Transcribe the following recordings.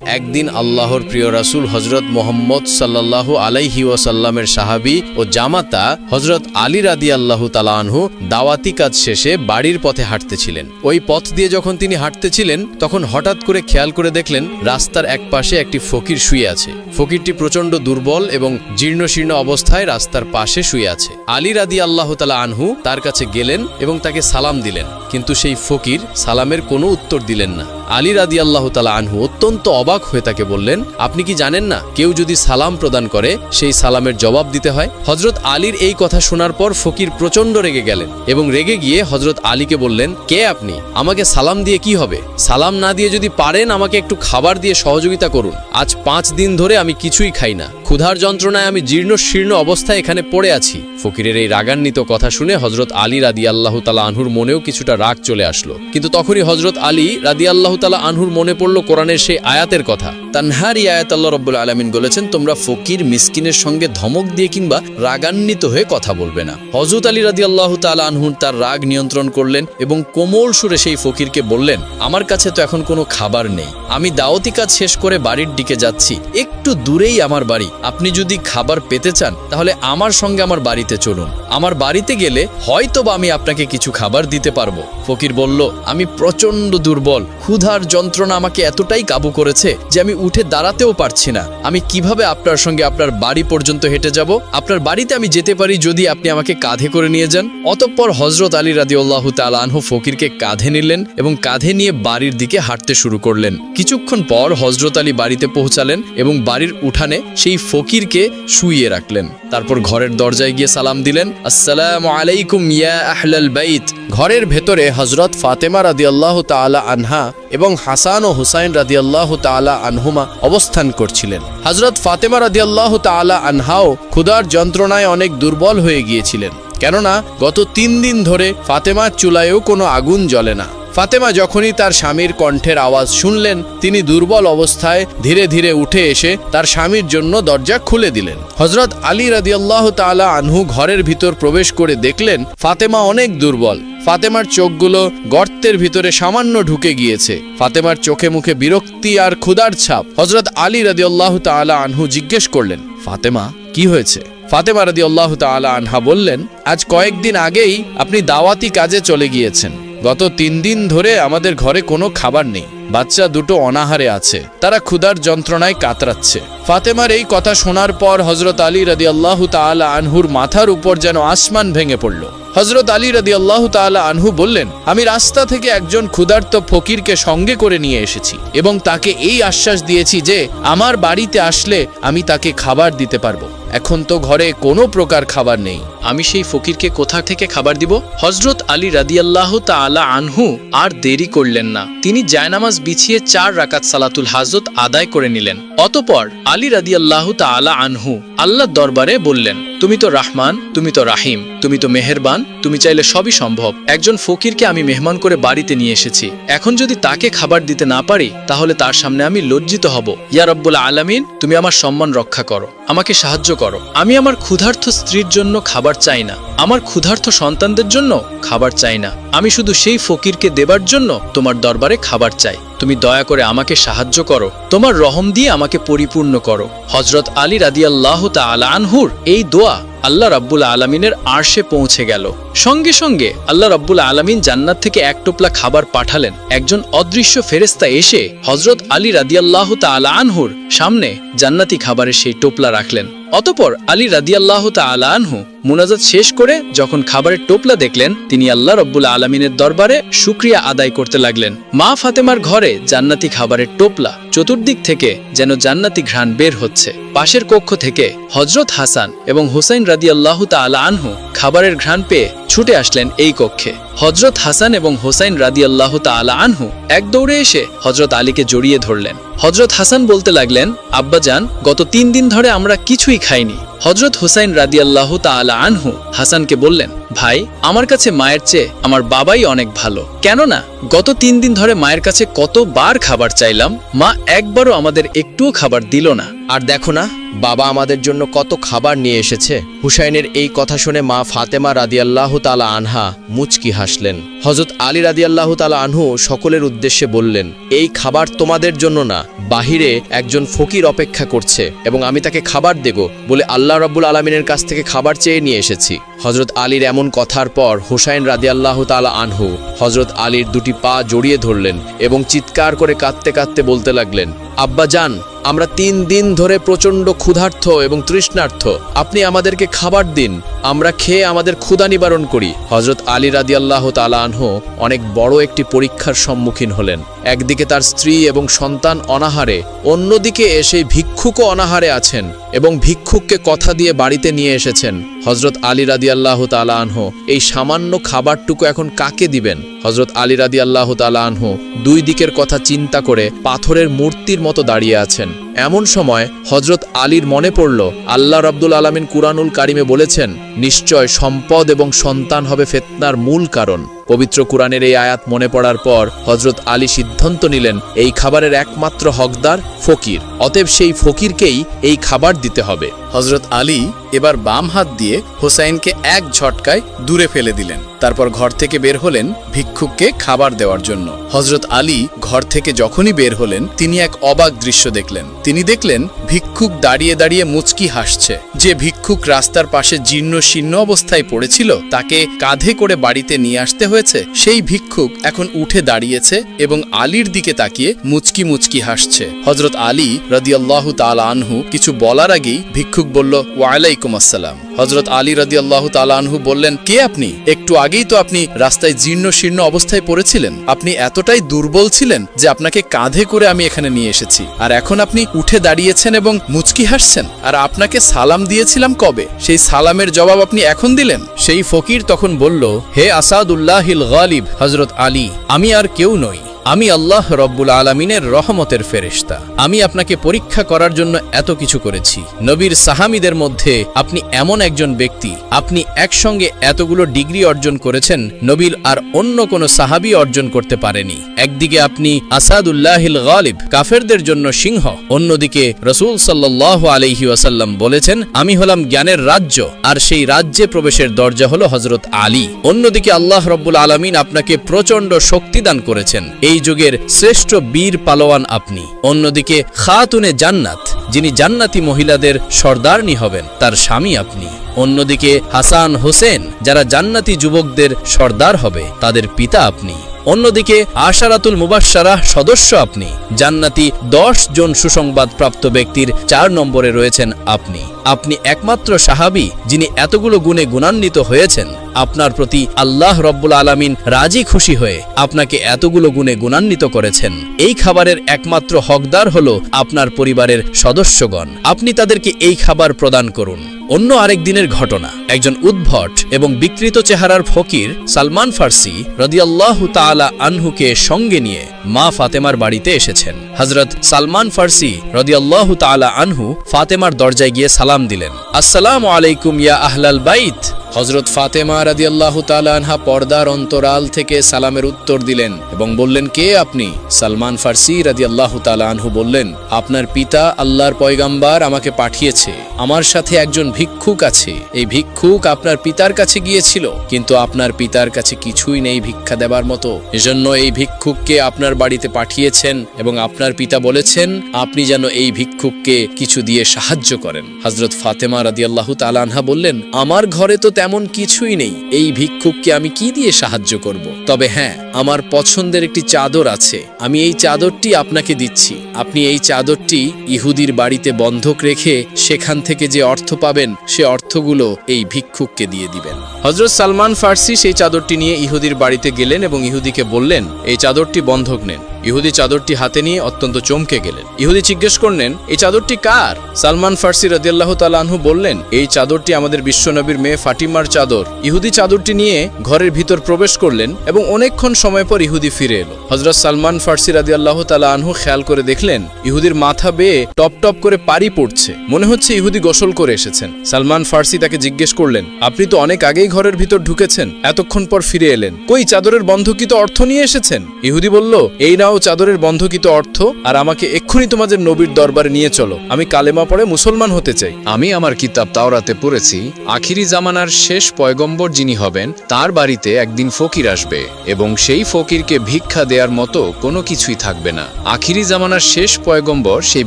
একদিন আল্লাহর প্রিয় রাসূল হযরত মুহাম্মদ সাল্লাল্লাহু আলাইহি ওয়াসাল্লামের সাহাবী ও জামাতা হযরত আলী রাদিয়াল্লাহু তাআলা আনহু দাওয়াতি কাজ শেষে বাড়ির পথে হাঁটতেছিলেন। ওই পথ দিয়ে যখন তিনি হাঁটতেছিলেন তখন হঠাৎ করে খেয়াল করে দেখলেন রাস্তার একপাশে একটি ফকির শুয়ে আছে। ফকিরটি প্রচণ্ড দুর্বল এবং জীর্ণশীর্ণ অবস্থায় রাস্তার পাশে শুয়ে আছে। আলী রাদিয়াল্লাহু তাআলা আনহু তার কাছে গেলেন এবং তাকে সালাম দিলেন, কিন্তু সেই ফকির সালামের কোনো উত্তর দিলেন না। আলী রাদিয়াল্লাহু তাআলা আনহু অত্যন্ত অবাক হয়ে তাকে বললেন, আপনি কি জানেন না কেউ যদি সালাম প্রদান করে সেই সালামের জবাব দিতে হয়? হযরত আলীর এই কথা শোনার পর ফকির প্রচণ্ড রেগে গেলেন এবং রেগে গিয়ে হযরত আলীকে বললেন, কে আপনি? আমাকে সালাম দিয়ে কি হবে? সালাম না দিয়ে যদি পারেন আমাকে একটু খাবার দিয়ে সহযোগিতা করুন। আজ 5 দিন ধরে আমি কিছুই খাই না, ক্ষুধার যন্ত্রণায় আমি জীর্ণ শীর্ণ অবস্থায় এখানে পড়ে আছি। ফকিরের এই রাগান্বিত কথা শুনে হযরত আলী রাদিয়াল্লাহু তাআলা আনহুর মনেও কিছুটা রাগ চলে আসলো, কিন্তু তখনই হযরত আলী রাদিয়াল্লাহু তাআলা আনহুর মনে পড়ল কোরআনের সেই আয়াতের কথা। তানহার আয়াত আল্লাহ রাব্বুল আলামিন বলেছেন, তোমরা ফকির মিসকিনের সঙ্গে ধমক দিয়ে কিংবা রাগান্বিত হয়ে কথা বলবে না। হযরত আলী রাদিয়াল্লাহু তাআলা আনহু তার রাগ নিয়ন্ত্রণ করলেন এবং কোমল সুরে সেই ফকিরকে বললেন, আমার কাছে তো এখন কোনো খাবার নেই, আমি দাওয়াতি কাজ শেষ করে বাড়ির দিকে যাচ্ছি, একটু দূরেই আমার বাড়ি। আপনি যদি খাবার পেতে চান তাহলে আমার সঙ্গে আমার বাড়িতে চলুন, আমার বাড়িতে গেলে হয়তোবা আমি আপনাকে কিছু খাবার দিতে পারবো। ফকির বলল, আমি প্রচন্ড দুর্বল, ক্ষুধার যন্ত্রণা আমাকে এতটাই কাবু করেছে যে আমি উঠে দাঁড়াতেও পারছি না। আমি কিভাবে আপনার সঙ্গে আপনার বাড়ি পর্যন্ত হেঁটে যাব? আপনার বাড়িতে আমি যেতে পারি যদি আপনি আমাকে কাঁধে করে নিয়ে যান। অতঃপর হযরত আলী রাদিয়াল্লাহু তাআলা আনহু ফকিরকে কাঁধে নিলেন এবং কাঁধে নিয়ে বাড়ির দিকে হাঁটতে শুরু করলেন। কিছুক্ষণ পর হযরত আলী বাড়িতে পৌঁছালেন এবং বাড়ির উঠানে সেই ফকিরকে শুইয়ে রাখলেন। তারপর ঘরের দরজায় গিয়ে সালাম দিলেন, আসসালামু আলাইকুম ইয়া আহলাল বাইত। ঘরের ভেতরে হযরত ফাতেমা রাদিয়াল্লাহু তাআলা আনহা এবং হাসান ও হুসাইন রাদিয়াল্লাহু তাআলা আনহুমা অবস্থান করছিলেন। হযরত ফাতেমা রাদিয়াল্লাহু তাআলা আনহাও ক্ষুধার যন্ত্রণায় অনেক দুর্বল হয়ে গিয়েছিলেন, কেননা গত 3 দিন ধরে ফাতেমার চুলায়ও কোনো আগুন জ্বলে না। ফাতেমা যখনই তার স্বামীর কণ্ঠের আওয়াজ শুনলেন তিনি দুর্বল অবস্থায় ধীরে ধীরে উঠে এসে তার স্বামীর জন্য দরজা খুলে দিলেন। হযরত আলী রাদিয়াল্লাহু তাআলা আনহু ঘরের ভিতর প্রবেশ করে দেখলেন ফাতেমা অনেক দুর্বল। ফাতেমার চোখগুলো গর্তের ভিতরে সামান্য ঢুকে গিয়েছে। ফাতেমার চোখে মুখে বিরক্তি আর ক্ষুধার ছাপ। হযরত আলী রাদিয়াল্লাহু তাআলা আনহু জিজ্ঞেস করলেন, ফাতেমা কি হয়েছে? ফাতেমা রাদিয়াল্লাহু তাআলা আনহা বললেন, আজ কয়েকদিন আগেই আপনি দাওয়াতি কাজে চলে গিয়েছেন। গত 3 দিন ধরে আমাদের ঘরে কোনো খাবার নেই, বাচ্চা দুটো অনাহারে আছে, তারা ক্ষুধার যন্ত্রণায় কাতরাচ্ছে। ফাতেমার এই কথা শোনার পর হযরত আলী রাদিয়াল্লাহু তাআলা আনহুর মাথার উপর যেন আসমান ভেঙে পড়ল। হযরত আলী রাদিয়াল্লাহু তাআলা আনহু বললেন, আমি রাস্তা থেকে একজন ক্ষুধার্ত ফকিরকে সঙ্গে করে নিয়ে এসেছি এবং তাকে এই আশ্বাস দিয়েছি যে আমার বাড়িতে আসলে আমি তাকে খাবার দিতে পারবো। এখন তো ঘরে কোনো প্রকার খাবার নেই, আমি সেই ফকিরকে কোথা থেকে খাবার দিব? হযরত আলী রাদিয়াল্লাহু তাআলা আনহু আর দেরি করলেন না, তিনি জায়নামাজ বিছিয়ে 4 রাকাত সালাতুল হাজত আদায় করে নিলেন। অতঃপর আলী রাদিয়াল্লাহু তাআলা আনহু আল্লাহর দরবারে বললেন, তুমি তো রহমান, তুমি তো রাহিম, তুমি তো মেহেরবান, তুমি চাইলে সবই সম্ভব। একজন ফকিরকে আমি মেহমান করে বাড়িতে নিয়ে এসেছি, এখন যদি তাকে খাবার দিতে না পারি তাহলে তার সামনে আমি লজ্জিত হব। ইয়া রব্বুল আলামিন, তুমি আমার সম্মান রক্ষা করো, আমাকে সাহায্য করো। আমি আমার ক্ষুধার্ত স্ত্রীর জন্য খাবার চাই না, আমার ক্ষুধার্ত সন্তানদের জন্য খাবার চাই না, আমি শুধু সেই ফকিরকে দেবার জন্য তোমার দরবারে খাবার চাই। তুমি দয়া করে আমাকে সাহায্য করো, তোমার রহম দিয়ে আমাকে পরিপূর্ণ করো। হযরত আলী রাদিয়াল্লাহু তাআলা আনহুর এই দোয়া আল্লাহ রাব্বুল আলামিনের আরশে পৌঁছে গেল। সঙ্গে সঙ্গে আল্লাহ রাব্বুল আলামিন জান্নাত থেকে এক টোপলা খাবার পাঠালেন। একজন অদৃশ্য ফেরেশতা এসে হযরত আলী রাদিয়াল্লাহু তাআলা আনহুর সামনে জান্নাতি খাবারের সেই টোপলা রাখলেন। অতঃপর আলী রাদিয়াল্লাহু তাআলা আনহু মুনাজাত শেষ করে যখন খাবারের টোপলা দেখলেন তিনি আল্লাহ রাব্বুল আলামিনের দরবারে শুকরিয়া আদায় করতে লাগলেন। মা ফাতেমার ঘরে জান্নাতি খাবারের টোপলা, চতুর্দিক থেকে যেন জান্নাতি ঘ্রাণ বের হচ্ছে। পাশের কক্ষ থেকে হযরত হাসান এবং হুসাইন রাদিয়াল্লাহু তাআলা আনহু খাবারের ঘ্রাণ পেয়ে ছুটে আসলেন এই কক্ষে। হযরত হাসান এবং হুসাইন রাদিয়াল্লাহু তাআলা আনহু এক দৌড়ে এসে হযরত আলীকে জড়িয়ে ধরলেন। হযরত হাসান বলতে লাগলেন, আব্বাজান, গত 3 দিন ধরে আমরা কিছুই খাইনি। হযরত হুসাইন রাদিয়াল্লাহু তাআলা আনহু হাসানকে বললেন, ভাই, আমার কাছে মায়ের চেয়ে আমার বাবাই অনেক ভালো, কেননা গত 3 দিন ধরে মায়ের কাছে কতবার খাবার চাইলাম, মা একবারও আমাদের একটুও খাবার দিল না। আর দেখো না বাবা আমাদের জন্য কত খাবার নিয়ে এসেছে। হুসাইনের এই কথা শুনে মা ফাতেমা রাদিয়াল্লাহু তাআলা আনহা মুচকি হাসলেন। হযরত আলী রাদিয়াল্লাহু তাআলা আনহু সকলের উদ্দেশ্যে বললেন, এই খাবার তোমাদের জন্য না, বাহিরে একজন ফকির অপেক্ষা করছে এবং আমি তাকে খাবার দেব বলে আল্লাহ রাব্বুল আলামিনের কাছ থেকে খাবার চেয়ে নিয়ে এসেছি। হযরত আলীর এমন কথার পর হুসাইন রাদিয়াল্লাহু তাআলা আনহু হযরত আলীর দুটি পা জড়িয়ে ধরলেন এবং চিৎকার করে কাঁদতে কাঁদতে বলতে লাগলেন, আব্বা জান, আমরা 3 দিন ধরে প্রচণ্ড ক্ষুধার্ত এবং তৃষ্ণার্ত, আপনি আমাদেরকে খাবার দিন, আমরা খেয়ে আমাদের ক্ষুধা নিবারণ করি। হযরত আলী রাদিয়াল্লাহু তাআলা আনহু অনেক বড় একটি পরীক্ষার সম্মুখীন হলেন। একদিকে তার স্ত্রী এবং সন্তান অনাহারে, অন্যদিকে এসে ভিক্ষুকও অনাহারে আছেন এবং ভিক্ষুককে কথা দিয়ে বাড়িতে নিয়ে এসেছেন। হযরত আলী রাদিয়াল্লাহু তাআলা আনহু এই সামান্য খাবারটুকু এখন কাকে দিবেন? হযরত আলী রাদিয়াল্লাহু তাআলা আনহু দুই দিকের কথা চিন্তা করে পাথরের মূর্তির মতো দাঁড়িয়ে আছেন। এমন সময় হযরত আলীর মনে পড়ল, আল্লাহ রাব্বুল আলামিন কুরআনুল কারিমে বলেছেন, নিশ্চয় সম্পদ এবং সন্তান হবে ফিতনার মূল কারণ। পবিত্র কুরআনের এই আয়াত মনে পড়ার পর হযরত আলী সিদ্ধান্ত নিলেন, এই খাবারের একমাত্র হকদার ফকির, অতএব সেই ফকিরকেই এই খাবার দিতে হবে। হযরত আলী এবার বাম হাত দিয়ে হোসাইনকে এক ঝটকায় দূরে ফেলে দিলেন। তারপর ঘর থেকে বের হলেন ভিক্ষুককে খাবার দেওয়ার জন্য। হযরত আলী ঘর থেকে যখনই বের হলেন তিনি এক অবাক দৃশ্য দেখলেন। তিনি দেখলেন ভিক্ষুক দাঁড়িয়ে দাঁড়িয়ে মুচকি হাসছে। যে ভিক্ষুক রাস্তার পাশে জীর্ণ শীর্ণ অবস্থায় পড়েছিল তাকে কাঁধে করে বাড়িতে নিয়ে আসতে হয়েছে, সেই ভিক্ষুক এখন উঠে দাঁড়িয়েছে এবং আলীর দিকে তাকিয়ে মুচকি মুচকি হাসছে। হযরত আলী রাদিয়াল্লাহু তাআলা আনহু কিছু বলার আগেই ভিক্ষুক বলল, ওয়ালাইকুম আসসালাম। হযরত আলী রাদিয়াল্লাহু তাআলা আনহু বললেন, কে আপনি? একটু আগেই তো আপনি রাস্তায় জীর্ণ শীর্ণ অবস্থায় পড়েছিলেন, আপনি এতটাই দুর্বল ছিলেন যে আপনাকে কাঁধে করে আমি এখানে নিয়ে এসেছি, আর এখন আপনি উঠে দাঁড়িয়েছেন এবং মুচকি হাসছেন। আর আপনাকে সালাম দিয়েছিলাম কবে? সেই সালামের জবাব আপনি এখন দিলেন? সেই ফকির তখন বলল, হে আসাদুল্লাহিল গালিব হযরত আলী, আমি আর কেউ নই, আমি আল্লাহ রব্বুল আলামিনের রহমতের ফেরেশতা। আমি আপনাকে পরীক্ষা করার জন্য এত কিছু করেছি। নবীর সাহাবীদের মধ্যে আপনি এমন একজন ব্যক্তি, আপনি একসঙ্গে এতগুলো ডিগ্রি অর্জন করেছেন, নবীর আর অন্য কোনো সাহাবী অর্জন করতে পারেনি। একদিকে আপনি আসাদুল্লাহিল গালিব, কাফেরদের জন্য সিংহ, অন্যদিকে রাসূল সাল্লাল্লাহু আলাইহি ওয়াসাল্লাম বলেছেন, আমি হলাম জ্ঞানের রাজ্য, আর সেই রাজ্যে প্রবেশের দরজা হলো হযরত আলী। অন্যদিকে আল্লাহ রব্বুল আলামিন আপনাকে প্রচণ্ড শক্তি দান করেছেন, এই যুগের শ্রেষ্ঠ বীর পালোয়ান আপনি। অন্যদিকে খাতুনে জান্নাত, যিনি জান্নাতি মহিলাদের সর্দারনি হবেন, তার স্বামী আপনি। অন্যদিকে হাসান হোসেন, যারা জান্নাতি যুবকদের সর্দার হবে, তাদের পিতা আপনি। অন্যদিকে আশারাতুল মুবাশশারাহ সদস্য আপনি। জান্নাতি 10 জন সুসংবাদ প্রাপ্ত ব্যক্তির 4 নম্বরে রয়েছেন আপনি। আপনি একমাত্র সাহাবী যিনি এতগুলো গুণে গুণান্বিত হয়েছেন। আপনার প্রতি আল্লাহ রব্বুল আলামিন রাজি খুশি হয়ে আপনাকে এতগুলো গুণে গুণান্বিত করেছেন। এই খাবারের একমাত্র হকদার হলো আপনার পরিবারের সদস্যগণ। আপনি তাদেরকে এই খাবার প্রদান করুন। অন্য আরেক দিনের ঘটনা, একজন উদ্ভট এবং বিকৃত চেহারার ফকির সালমান ফার্সি রাদিয়াল্লাহু তাআলা আনহুকে সঙ্গে নিয়ে মা ফাতেমার বাড়িতে এসেছেন। হযরত সালমান ফার্সি রাদিয়াল্লাহু তাআলা আনহু ফাতেমার দরজায় গিয়ে সালাম দিলেন, আসসালামু আলাইকুম ইয়া আহলাল বাইত। হযরত ফাতেমা রাদিয়াল্লাহু তাআলা আনহা পর্দার অন্তরাল থেকে সালামের উত্তর দিলেন এবং বললেন, কে আপনি? সালমান ফার্সি রাদিয়াল্লাহু তাআলা আনহু বললেন, আপনার পিতা আল্লাহর পয়গাম্বার আমাকে পাঠিয়েছে, আমার সাথে একজন ভিক্ষুক আছে। এই ভিক্ষুক আপনার পিতার কাছে গিয়েছিল, কিন্তু আপনার পিতার কাছে কিছুই নেই ভিক্ষা দেবার মতো, এজন্য এই ভিক্ষুককে আপনার বাড়িতে পাঠিয়েছেন এবং আপনার পিতা বলেছেন আপনি যেন এই ভিক্ষুককে কিছু দিয়ে সাহায্য করেন। হযরত ফাতেমা রাদিয়াল্লাহু তাআলা আনহা বললেন, আমার ঘরে তো তেমন কিছুই নেই, এই ভিক্ষুককে আমি কি দিয়ে সাহায্য করব? তবে হ্যাঁ, আমার পছন্দের একটি চাদর আছে, আমি এই চাদরটি আপনাকে দিচ্ছি। আপনি এই চাদরটি ইহুদির বাড়িতে বন্ধক রেখে সেখান থেকে যে অর্থ পাবেন সে অর্থগুলো এই ভিক্ষুককে দিয়ে দিবেন। হযরত সালমান ফার্সি সেই চাদরটি নিয়ে ইহুদির বাড়িতে গেলেন এবং ইহুদিকে বললেন, এই চাদরটি বন্ধক নেন। ইহুদি চাদরটি হাতে নিয়ে অত্যন্ত চমকে গেলেন। ইহুদি জিজ্ঞেস করলেন, এই চাদরটি কার? সালমান ফার্সি রাদিয়াল্লাহু তাআলা আনহু বললেন, এই চাদরটি আমাদের বিশ্বনবীর মেয়ে ফাতিমার চাদর। ইহুদি চাদরটি নিয়ে ঘরের ভিতর প্রবেশ করলেন এবং অনেকক্ষণ সময় পর ইহুদি ফিরে এলো। হযরত সালমান ফার্সি রাদিয়াল্লাহু তাআলা আনহু খেয়াল করে দেখলেন ইহুদির মাথা বেয়ে টপ টপ করে পানি পড়ছে, মনে হচ্ছে ইহুদি গোসল করে এসেছেন। সালমান ফার্সি তাকে জিজ্ঞেস করলেন, আপনি তো অনেক আগেই ঘরের ভিতর ঢুকেছেন, এতক্ষণ পর ফিরে এলেন, কই চাদরের বন্ধকিত অর্থ নিয়ে এসেছেন? ইহুদি বলল, এই নাও নাও চাদরের বন্ধকিত অর্থ আর আমাকে এক্ষুনি তোমাদের নবীর দরবারে নিয়ে চলো। আমি কালেমা পড়ে মুসলমান হতে চাই। আমি আমার কিতাব তাওরাতে পড়েছি, আখিরি জামানার শেষ পয়গম্বর যিনি হবেন তার বাড়িতে একদিন ফকির আসবে এবং সেই ফকিরকে ভিক্ষা দেওয়ার মতো কোনো কিছুই থাকবে না। আখিরি জামানার শেষ পয়গম্বর সেই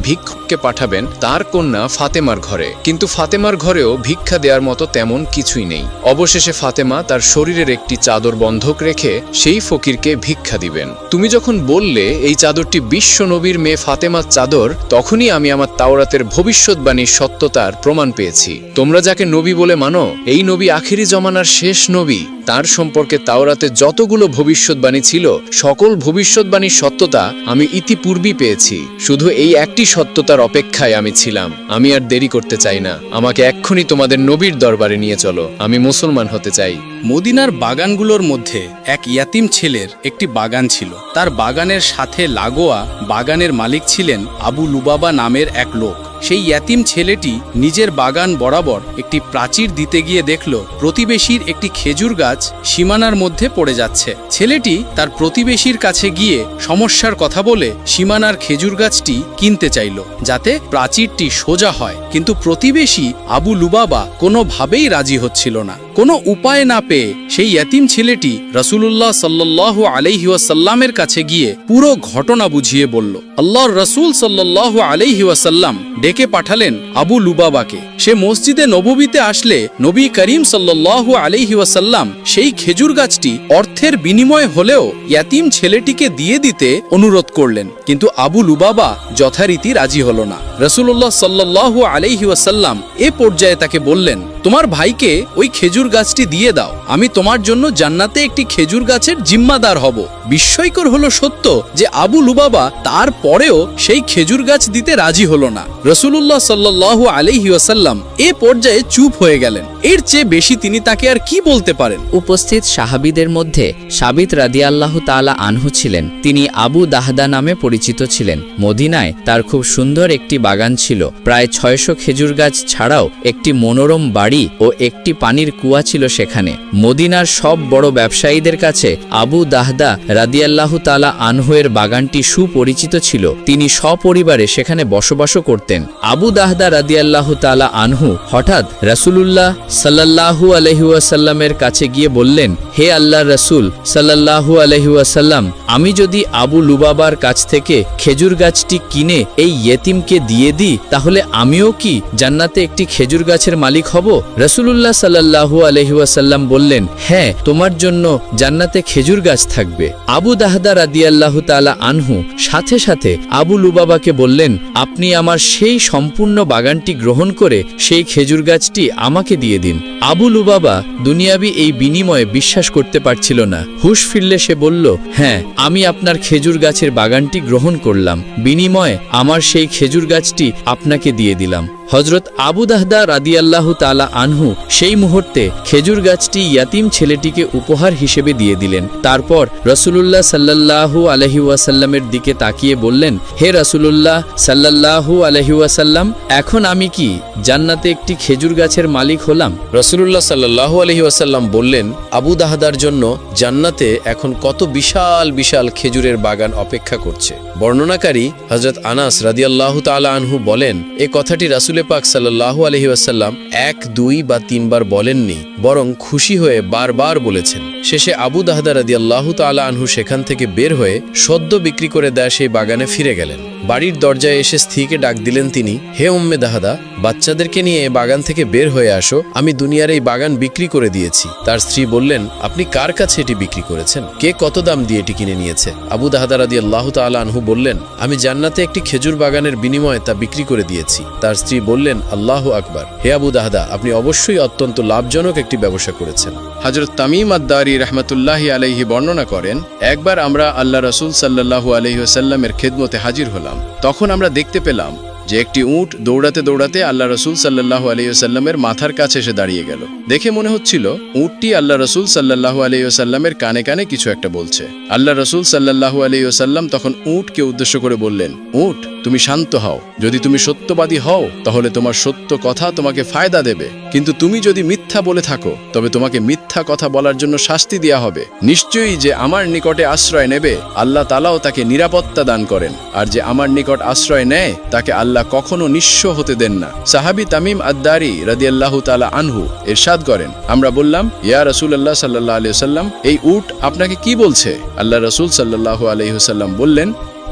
ভিক্ষুককে পাঠাবেন তার কন্যা ফাতেমার ঘরে, কিন্তু ফাতেমার ঘরেও ভিক্ষা দেওয়ার মতো তেমন কিছুই নেই। অবশেষে ফাতেমা তার শরীরের একটি চাদর বন্ধক রেখে সেই ফকিরকে ভিক্ষা দিবেন। তুমি যখন বললে এই চাদরটি বিশ্ব নবীর মেয়ে ফাতেমার চাদর, তখনই আমি আমার তাওরাতের ভবিষ্যৎবাণীর সত্যতার প্রমাণ পেয়েছি। তোমরা যাকে নবী বলে মানো, এই নবী আখিরি জমানার শেষ নবী। তার সম্পর্কে তাওরাতে যতগুলো ভবিষ্যৎবাণী ছিল সকল ভবিষ্যৎবাণীর সত্যতা আমি ইতিপূর্বেই পেয়েছি। শুধু এই একটি সত্যতার অপেক্ষায় আমি ছিলাম। আমি আর দেরি করতে চাই না, আমাকে এক্ষুনি তোমাদের নবীর দরবারে নিয়ে চলো, আমি মুসলমান হতে চাই। মদিনার বাগানগুলোর মধ্যে এক ইয়াতিম ছেলের একটি বাগান ছিল। তার বাগানের সাথে লাগোয়া বাগানের মালিক ছিলেন আবু লুবাবা নামের এক লোক। সেই ইয়াতিম ছেলেটি নিজের বাগান বরাবর একটি প্রাচীর দিতে গিয়ে দেখল প্রতিবেশীর একটি খেজুর গাছ সীমানার মধ্যে পড়ে যাচ্ছে। ছেলেটি তার প্রতিবেশীর কাছে গিয়ে সমস্যার কথা বলে সীমানার খেজুর গাছটি কিনতে চাইল, যাতে প্রাচীরটি সোজা হয়। কিন্তু প্রতিবেশী আবু লুবাবা কোনোভাবেই রাজি হচ্ছিল না। কোনো উপায় না পেয়ে সেই ইয়াতিম ছেলেটি রাসূলুল্লাহ সাল্লাল্লাহু আলাইহি ওয়াসাল্লামের কাছে গিয়ে পুরো ঘটনা বুঝিয়ে বলল। আল্লাহর রাসূল সাল্লাল্লাহু আলাইহি ওয়াসাল্লাম ডেকে পাঠালেন আবু লুবাবাকে। সে মসজিদে নববীতে আসলে নবী করিম সাল্লাল্লাহু আলাইহি ওয়াসাল্লাম সেই খেজুর গাছটি অর্থের বিনিময়ে হলেও ইয়াতিম ছেলেটিকে দিয়ে দিতে অনুরোধ করলেন, কিন্তু আবু লুবাবা যথারীতি রাজি হলো না। রাসূলুল্লাহ সাল্লাল্লাহু আলাইহি ওয়াসাল্লাম এ পর্যায়ে তাকে বললেন, তোমার ভাইকে ওই খেজুর গাছটি দিয়ে দাও, আমি তোমার জন্য জান্নাতে একটি খেজুর গাছের জিম্মাদার হব। বিস্ময়কর হলো সত্য যে আবু লুবাবা তারপরেও সেই খেজুর গাছ দিতে রাজি হলো না। রাসূলুল্লাহ সাল্লাল্লাহু আলাইহি ওয়াসাল্লাম এ পর্যায়ে চুপ হয়ে গেলেন। এর চেয়ে বেশি তিনি তাকে আর কি বলতে পারেন। উপস্থিত সাহাবীদের মধ্যে সাবিত রাদিয়াল্লাহু তাআলা আনহু ছিলেন। তিনি আবু দাহদা নামে পরিচিত ছিলেন। মদিনায় তার খুব সুন্দর একটি বাগান ছিল। প্রায় 600 খেজুর গাছ ছাড়াও একটি মনোরম বাড়ি ও একটি পানির কুয়া ছিল সেখানে। মদিনার সব বড় ব্যবসায়ীদের কাছে আবু দাহদা রাদিয়াল্লাহু তাআলা আনহু এর বাগানটি সুপরিচিত ছিল। তিনি সপরিবারে সেখানে বসবাসও করতেন। আবু দাহদা রাদিয়াল্লাহু তাআলা আনহু হঠাৎ রাসূলুল্লাহ সাল্লাল্লাহু আলাইহি ওয়াসাল্লামের কাছে গিয়ে বললেন, হে আল্লাহর রাসূল সাল্লাল্লাহু আলাইহি ওয়াসাল্লাম, আমি যদি আবু লুবাবার কাছ থেকে খেজুর গাছটি কিনে এই ইয়েতিমকে দিয়ে দিই, তাহলে আমিও কি জান্নাতে একটি খেজুর গাছের মালিক হব? রাসূলুল্লাহ সাল্লাল্লাহু আলাইহি ওয়াসাল্লাম বললেন, হ্যাঁ, তোমার জন্য জান্নাতে খেজুর গাছ থাকবে। আবু দাহদা রাদিয়াল্লাহু তাআলা আনহু সাথে সাথে আবু লুবাবাকে বললেন, আপনি আমার সেই সম্পূর্ণ বাগানটি গ্রহণ করে সেই খেজুর গাছটি আমাকে দিয়ে দিন। আবু লুবাবা দুনিয়াবি এই বিনিময়ে বিশ্বাস করতে পারছিল না। হুঁশ ফিরলে সে বলল, হ্যাঁ, আমি আপনার খেজুর গাছের বাগানটি গ্রহণ করলাম, বিনিময়ে আমার সেই খেজুর গাছটি আপনাকে দিয়ে দিলাম। হযরত আবু দাহদা রাদিয়াল্লাহু তাআলা আনহু সেই মুহূর্তে খেজুর গাছটি ইয়াতিম ছেলেটিকে উপহার হিসেবে দিয়ে দিলেন। তারপর রাসূলুল্লাহ সাল্লাল্লাহু আলাইহি ওয়াসাল্লামের দিকে তাকিয়ে বললেন, হে রাসূলুল্লাহ সাল্লাল্লাহু আলাইহি ওয়াসাল্লাম, এখন আমি কি জান্নাতে একটি খেজুর গাছের মালিক হলাম? রাসূলুল্লাহ সাল্লাল্লাহু আলাইহি ওয়াসাল্লাম বললেন, আবু দাহদার জন্য জান্নাতে এখন কত বিশাল বিশাল খেজুরের বাগান অপেক্ষা করছে। বর্ণনাকারী হযরত আনাস রাদিয়াল্লাহু তাআলা আনহু বলেন, এই কথাটি রাসূল পাক সাল্লাল্লাহু আলাইহি ওয়াসাল্লাম 1, 2 বা 3 বার বলেননি, বরং খুশি হয়ে বারবার বলেছেন। শেষে আবু দাহদা রাদিয়াল্লাহু তাআলা আনহু সেখান থেকে বের হয়ে সদ্য বিক্রি করে দেয়া সেই বাগানে ফিরে গেলেন। বাড়ির দরজায় এসে স্ত্রীকে ডাক দিলেন তিনি, হে উম্মে দাহদা, বাচ্চাদেরকে নিয়ে বাগান থেকে বের হয়ে আসো, আমি দুনিয়ার এই বাগান বিক্রি করে দিয়েছি। তার স্ত্রী বললেন, আপনি কার কাছে এটি বিক্রি করেছেন? কে কত দাম দিয়ে এটি কিনে নিয়েছে? আবু দাহদা রাদিয়াল্লাহু তাআলা আনহু বললেন, আমি জান্নাতে একটি খেজুর বাগানের বিনিময়ে তা বিক্রি করে দিয়েছি। তার স্ত্রী বললেন, আল্লাহু আকবার, হে আবু দাহদা, আপনি অবশ্যই অত্যন্ত লাভজনক একটি ব্যবসা করেছেন। হযরত তামিম আদ-দারি রাহমাতুল্লাহি আলাইহি বর্ণনা করেন, একবার আমরা আল্লাহ রাসূল সাল্লাল্লাহু আলাইহি ওয়াসাল্লামের খেদমতে হাজির হলাম। তখন আমরা দেখতে পেলাম যে একটি উট দৌড়াতে দৌড়াতে আল্লাহ রাসূল সাল্লাল্লাহু আলাইহি ওয়াসাল্লামের মাথার কাছে এসে দাঁড়িয়ে গেল। দেখে মনে হচ্ছিল উটটি আল্লাহ রাসূল সাল্লাল্লাহু আলাইহি ওয়াসাল্লামের কানে কানে কিছু একটা বলছে। আল্লাহ রাসূল সাল্লাল্লাহু আলাইহি ওয়াসাল্লাম তখন উটকে উদ্দেশ্য করে বললেন, উট, তুমি শান্ত হও, যদি তুমি সত্যবাদী হও তাহলে তোমার সত্য কথা তোমাকে ফায়দা দেবে। কিন্তু তুমি যদি মিথ্যা বলে থাকো তবে তোমাকে মিথ্যা কথা বলার জন্য শাস্তি দেয়া হবে। নিশ্চয়ই যে আমার নিকটে আশ্রয় নেবে আল্লাহ তাআলাও তাকে নিরাপত্তা দান করেন, আর যে আমার নিকট আশ্রয় নেয় তাকে আল্লাহ কখনো নিঃস্ব হতে দেন না। সাহাবী তামিম আদ-দারি রাদিয়াল্লাহু তাআলা আনহু ইরশাদ করেন, আমরা বললাম, ইয়া রাসূলুল্লাহ সাল্লাল্লাহু আলাইহি ওয়াসাল্লাম, এই উট আপনাকে কি বলছে? আল্লাহ রাসূল সাল্লাল্লাহু আলাইহি ওয়াসাল্লাম বললেন,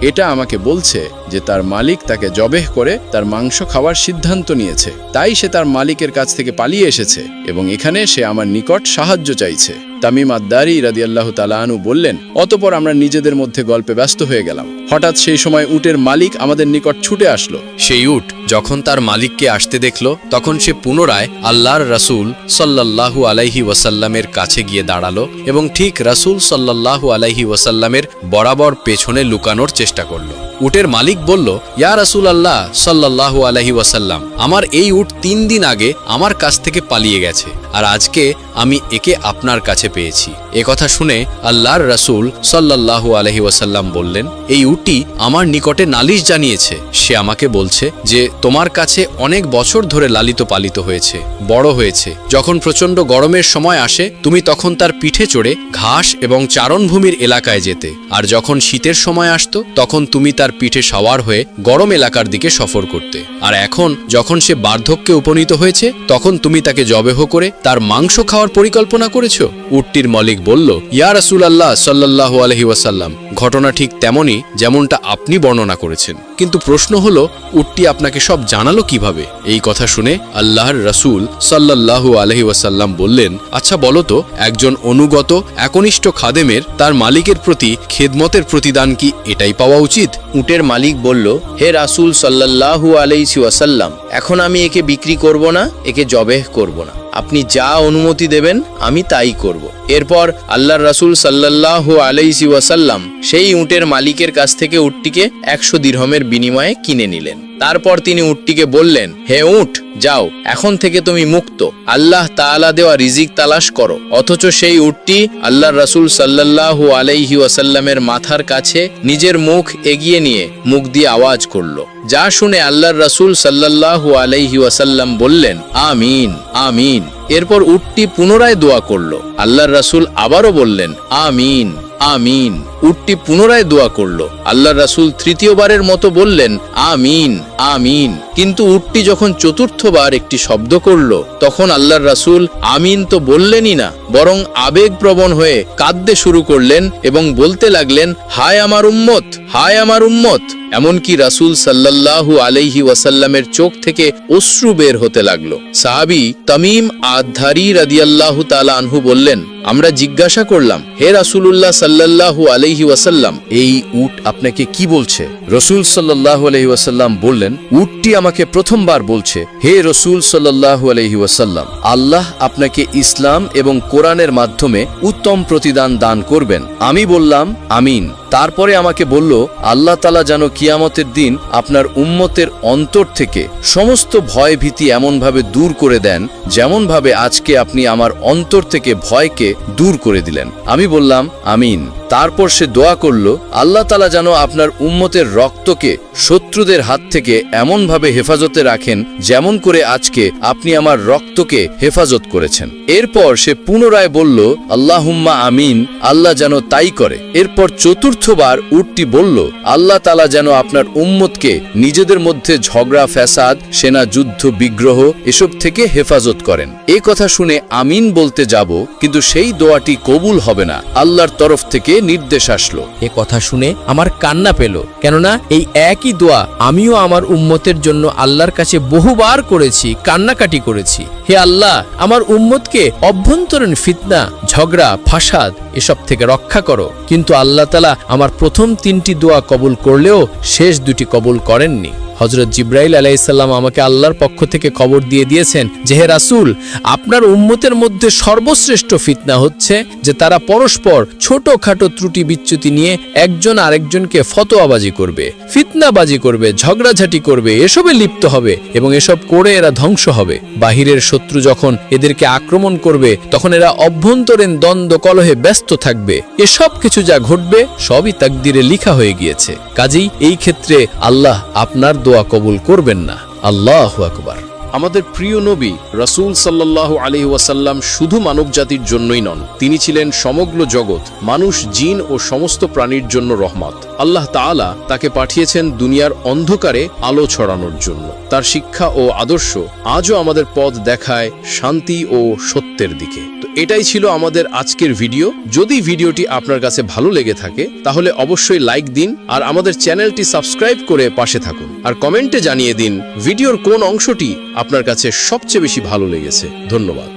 এটা আমাকে বলছে যে তার মালিক তাকে জবেহ করে তার মাংস খাওয়ার সিদ্ধান্ত নিয়েছে, তাই সে তার মালিকের কাছ থেকে পালিয়ে এসেছে এবং এখানে সে আমার নিকট সাহায্য চাইছে। তামিম আদ-দারি রাদিয়াল্লাহু তাআলা আনহু বললেন, অতঃপর আমরা নিজেদের মধ্যে গল্পে ব্যস্ত হয়ে গেলাম। হঠাৎ সেই সময় উটের মালিক আমাদের নিকট ছুটে আসলো। সেই উট যখন তার মালিককে আসতে দেখল তখন সে পুনরায় আল্লাহর রাসূল সাল্লাল্লাহু আলাইহি ওয়াসাল্লামের কাছে গিয়ে দাঁড়ালো এবং ঠিক রাসূল সাল্লাল্লাহু আলাইহি ওয়াসাল্লামের বরাবর পেছনে লুকানোর চেষ্টা করল। উটের মালিক বলল, ইয়া রাসূলুল্লাহ সাল্লাল্লাহু আলাইহি ওয়াসাল্লাম, আমার এই উট 3 দিন আগে আমার কাছ থেকে পালিয়ে গেছে, আর আজকে আমি একে আপনার কাছে পেয়েছি। এ কথা শুনে আল্লাহর রাসূল সাল্লাল্লাহু আলাইহি ওয়াসাল্লাম বললেন, এই উটটি আমার নিকটে নালিশ জানিয়েছে। সে আমাকে বলছে যে তোমার কাছে অনেক বছর ধরে লালিত পালিত হয়েছে, বড় হয়েছে। যখন প্রচণ্ড গরমের সময় আসে তুমি তখন তার পিঠে চড়ে ঘাস এবং চারণভূমির এলাকায় যেতে, আর যখন শীতের সময় আসতো তখন তুমি তার পিঠে সওয়ার হয়ে গরম এলাকার দিকে সফর করতে। আর এখন যখন সে বার্ধক্যে উপনীত হয়েছে তখন তুমি তাকে জবেহ করে তার মাংস খাওয়ার পরিকল্পনা করেছো। উটটির মালিক বলল, ইয়া রাসূলুল্লাহ সাল্লাল্লাহু আলাইহি ওয়াসাল্লাম, ঘটনা ঠিক তেমনই যেমনটা আপনি বর্ণনা করেছেন, কিন্তু প্রশ্ন হলো উটটি আপনাকে সব জানালো কিভাবে? এই কথা শুনে আল্লাহর রাসূল সাল্লাল্লাহু আলাইহি ওয়াসাল্লাম বললেন, আচ্ছা বলো তো, একজন অনুগত একনিষ্ঠ খাদেমের তার মালিকের প্রতি খেদমতের প্রতিদান কি এটাই পাওয়া উচিত? উটের মালিক বলল, হে রাসূল সাল্লাল্লাহু আলাইহি ওয়াসাল্লাম, এখন আমি একে বিক্রি করব না, একে জবেহ করব না। আপনি যা অনুমতি দেবেন আমি তাই করব। এরপর আল্লাহর রাসূল সাল্লাল্লাহু আলাইহি ওয়াসাল্লাম সেই উটের মালিকের কাছ থেকে উটটিকে 100 দিরহামের বিনিময়ে কিনে নিলেন। তারপর তিনি উটটিকে বললেন, হে উট, যাও, এখন থেকে তুমি মুক্ত, আল্লাহ তাআলা দেওয়া রিজিক তালাশ করো। অথচ সেই উটটি আল্লাহর রাসূল সাল্লাল্লাহু আলাইহি ওয়াসাল্লামের মাথার কাছে নিজের মুখ এগিয়ে নিয়ে মুখ দিয়ে আওয়াজ করল, যা শুনে আল্লাহর রাসূল সাল্লাল্লাহু আলাইহি ওয়াসাল্লাম বললেন, আমিন, আমিন। এরপর উটটি পুনরায় দোয়া করল। আল্লাহর রাসূল আবারও বললেন, আমিন, আমিন। উটটি পুনরায় দোয়া করল। আল্লাহর রাসূল তৃতীয়বারের মতো বললেন, আমিন, আমিন। কিন্তু উটটি যখন চতুর্থবার একটি শব্দ করল তখন আল্লাহর রাসূল আমিন তো বললেনই না, বরং আবেগপ্রবণ হয়ে কাঁদতে শুরু করলেন এবং বলতে লাগলেন, হায় আমার উম্মত, হায় আমার উম্মত। এমনকি রাসূল সাল্লাল্লাহু আলাইহি ওয়াসাল্লামের চোখ থেকে অশ্রু বের হতে লাগলো। সাহাবী তামিম আদ-দারি রাদিয়াল্লাহু তাআলা আনহু বললেন, আমরা জিজ্ঞাসা করলাম, হে রাসূলুল্লাহ সাল্লাল্লাহু আলাইহি ওয়াসাল্লাম, এই উট আপনাকে কি বলছে? রাসূল সাল্লাল্লাহু আলাইহি ওয়াসাল্লাম বললেন, উটটি আমাকে প্রথমবার বলছে, হে রাসূল সাল্লাল্লাহু আলাইহি ওয়াসাল্লাম, আল্লাহ আপনাকে ইসলাম এবং কোরআনের মাধ্যমে উত্তম প্রতিদান দান করবেন। আমি বললাম, আমিন। তারপরে আমাকে বলল, আল্লাহ তাআলা যেন কিয়ামতের দিন আপনার উম্মতের অন্তর থেকে সমস্ত ভয় ভীতি এমনভাবে দূর করে দেন যেমনভাবে আজকে আপনি আমার অন্তর থেকে ভয়কে দূর করে দিলেন। আমি বললাম, আমিন। তারপর সে দোয়া করল, আল্লাহ তাআলা যেন আপনার উম্মতের রক্তকে শত্রুদের হাত থেকে এমনভাবে হেফাজতে রাখেন যেমন করে আজকে আপনি আমার রক্তকে হেফাজত করেছেন। এরপর সে পুনরায় বলল, আল্লাহুম্মা আমিন, আল্লাহ যেন তাই করে। এরপর চতুর্থবার উটটি বলল, আল্লাহ তাআলা যেন আপনার উম্মতকে নিজেদের মধ্যে ঝগড়া ফ্যাসাদ, সেনা যুদ্ধ বিগ্রহ এসব থেকে হেফাজত করেন। এই কথা শুনে আমিন বলতে যাব, কিন্তু সেই দোয়াটি কবুল হবে না। আল্লাহর তরফ থেকে নির্দেশ আসলো। এ কথা শুনে আমার কান্না পেল, কেননা এই একই দোয়া আমিও আমার উম্মতের জন্য আল্লাহর কাছে বহুবার করেছি, কান্নাকাটি করেছি। হে আল্লাহ, আমার উম্মতকে অভ্যন্তরীণ ফিতনা, ঝগড়া, ফাসাদ এসব থেকে রক্ষা করো। কিন্তু আল্লাহ তাআলা আমার প্রথম 3টি দোয়া কবুল করলেও শেষ 2টি কবুল করেননি। হযরত জিবরাইল আলাইহিস সালাম আমাকে আল্লাহর পক্ষ থেকে খবর দিয়ে দিয়েছেন যে, হে রাসূল, আপনার উম্মতের মধ্যে সর্বশ্রেষ্ঠ ফিতনা হচ্ছে যে তারা পরস্পর ছোটখাটো ত্রুটি বিচ্যুতি নিয়ে একজন আরেকজনকে ফতোয়াবাজি করবে, ফিতনাবাজি করবে, ঝগড়াঝাটি করবে, এসবে লিপ্ত হবে এবং এসব করে এরা ধ্বংস হবে। বাহিরের শত্রু যখন এদেরকে আক্রমণ করবে তখন এরা অভ্যন্তরীণ দ্বন্দ্ব কলহে ব্যস্ত থাকবে। এসব কিছু যা ঘটবে সবই তাকদীরে লিখা হয়ে গিয়েছে। কাজেই এই ক্ষেত্রে আল্লাহ আপনার দোয়া কবুল করবেন না। আল্লাহু আকবার। আমাদের প্রিয় নবী রাসূল সাল্লাল্লাহু আলাইহি ওয়াসাল্লাম শুধু মানবজাতির জন্যই নন, তিনি ছিলেন সমগ্র জগৎ, মানুষ, জিন ও সমস্ত প্রাণীর জন্য রহমত। আল্লাহ তাআলা তাকে পাঠিয়েছেন দুনিয়ার অন্ধকারে আলো ছড়ানোর জন্য। তার শিক্ষা ও আদর্শ আজও আমাদের পথ দেখায় শান্তি ও সত্যের দিকে। তো এটাই ছিল আমাদের আজকের ভিডিও। যদি ভিডিওটি আপনার কাছে ভালো লেগে থাকে তাহলে অবশ্যই লাইক দিন আর আমাদের চ্যানেলটি সাবস্ক্রাইব করে পাশে থাকুন। আর কমেন্টে জানিয়ে দিন ভিডিওর কোন অংশটি আপনার কাছে সবচেয়ে বেশি ভালো লেগেছে। ধন্যবাদ।